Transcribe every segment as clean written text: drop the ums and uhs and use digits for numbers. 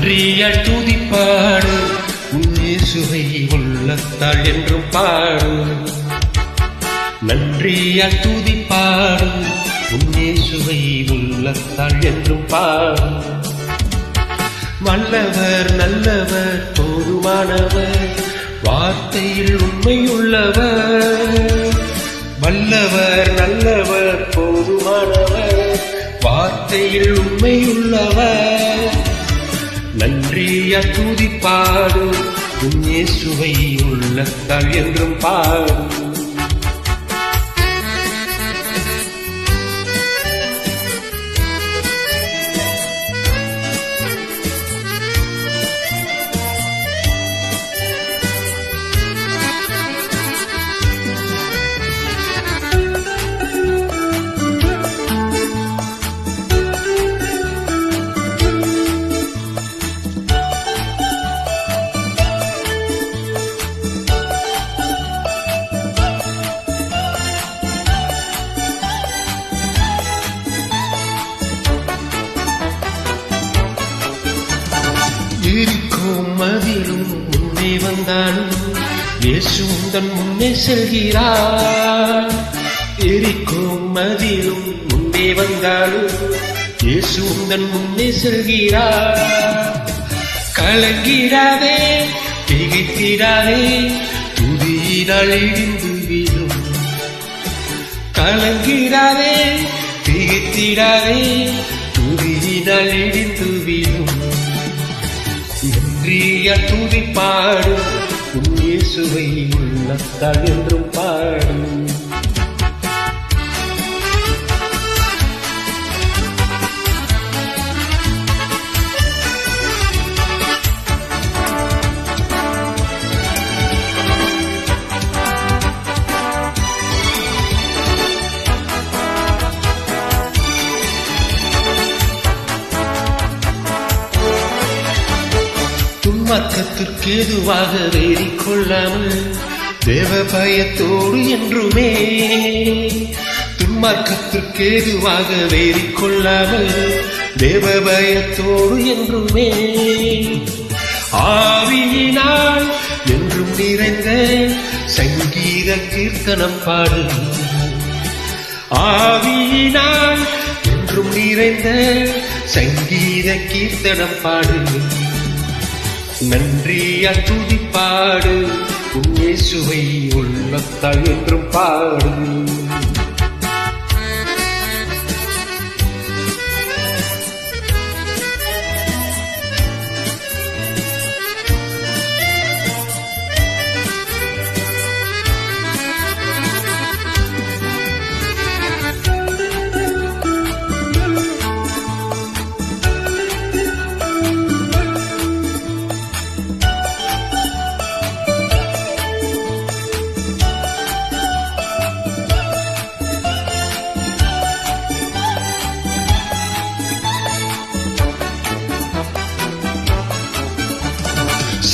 நன்றியால் துதிப்பாடு உன் இயேசுவை உள்ளத்தால் என்றும் பாடு. நன்றியால் துதிப்பாடு உன் இயேசுவை உள்ளத்தால் என்றும் பாடு. வல்லவர் நல்லவர் போதுமானவர் வார்த்தையில் உண்மையுள்ளவர். வல்லவர் நல்லவர் போதுமானவர் வார்த்தையில் உண்மையுள்ளவர். நன்றியால் துதிப்பாடு உன் இயேசுவை உள்ளத்தால் என்றும் பாடு. எரிக்கும் மதிலும் முன்னே வந்தாலும் இயேசு உந்தன் முன்னே செல்கிறார். எரிக்கும் மதிலும் முன்னே வந்தாலும் இயேசு உந்தன் முன்னே செல்கிறார். கலங்கிடாதே திகைத்திடாதே துதியினால் இடிந்து விடும். கலங்கிடாதே திகைத்திடாதே துதியினால் இடிந்து விடும். நன்றியால் துதிப்பாடு உன் இயேசுவை உள்ளத்தால் என்றும் பாடு. துன்மார்க்கத்திற்கு எதுவாக வேறி கொள்ளாமல் தேவ பயத்தோடு என்றுமே. துன்மார்க்கத்திற்கு எதுவாக வேறி கொள்ளாமல் தேவ பயத்தோடு என்றுமே. ஆவியினால் என்றும் நிறைந்த சங்கீத கீர்த்தனம் பாடு. ஆவியினால் என்றும் நிறைந்த சங்கீத கீர்த்தனம் பாடு. நன்றியால் துதிப்பாடு உன் இயேசுவை உள்ளத்தால் என்றும் பாடு.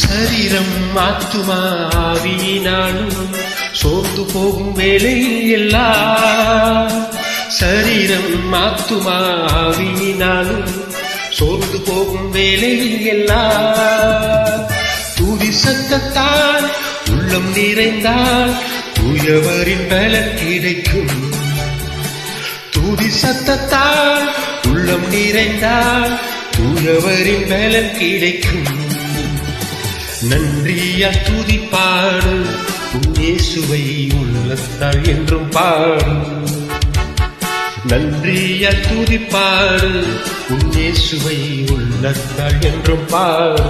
சரீரம் ஆத்துமா ஆவியினாலும் சோர்ந்து போகும் வேளையில் எல்லாம். சரீரம் ஆத்துமா ஆவியினாலும் சோர்ந்து போகும் வேளையில் எல்லாம். துதி சத்தத்தால் உள்ளம் நிறைந்தால் தூயவரின் பலன் கிடைக்கும். துதி சத்தத்தால் உள்ளம் நிறைந்தால் தூயவரின் பலன் கிடைக்கும். நன்றியால் துதிப்பாடு உன் இயேசுவை உள்ளத்தால் என்றும் பாடு. நன்றியால் துதிப்பாடு உன் இயேசுவை உள்ளத்தால் என்றும் பாடு.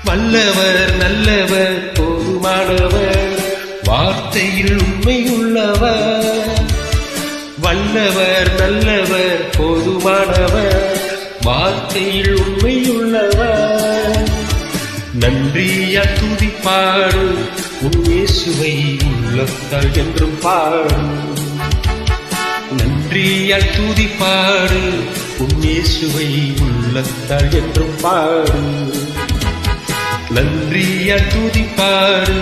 வல்லவர் நல்லவர் போதுமானவர் வார்த்தையில் உண்மையுள்ளவர். வல்லவர் நல்லவர் போதுமானவர் வார்த்தையில் உண்மையுள்ளவர். நன்றியால் துதிப்பாடு உன் இயேசுவை உள்ளத்தால் என்றும் பாடு. நன்றியால் துதிப்பாடு உன் இயேசுவை உள்ளத்தால் என்றும் பாடு. நன்றியால் துதிப்பாடு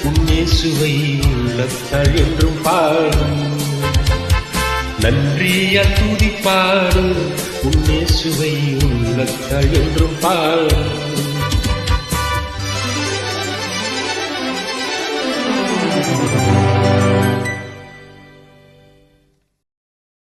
உன் இயேசுவை உள்ளத்தால் என்றும் பாடு. நன்றியால் துதிப்பாடு உன் இயேசுவை இயேசுவை உள்ளத்தால் என்றும் பாடு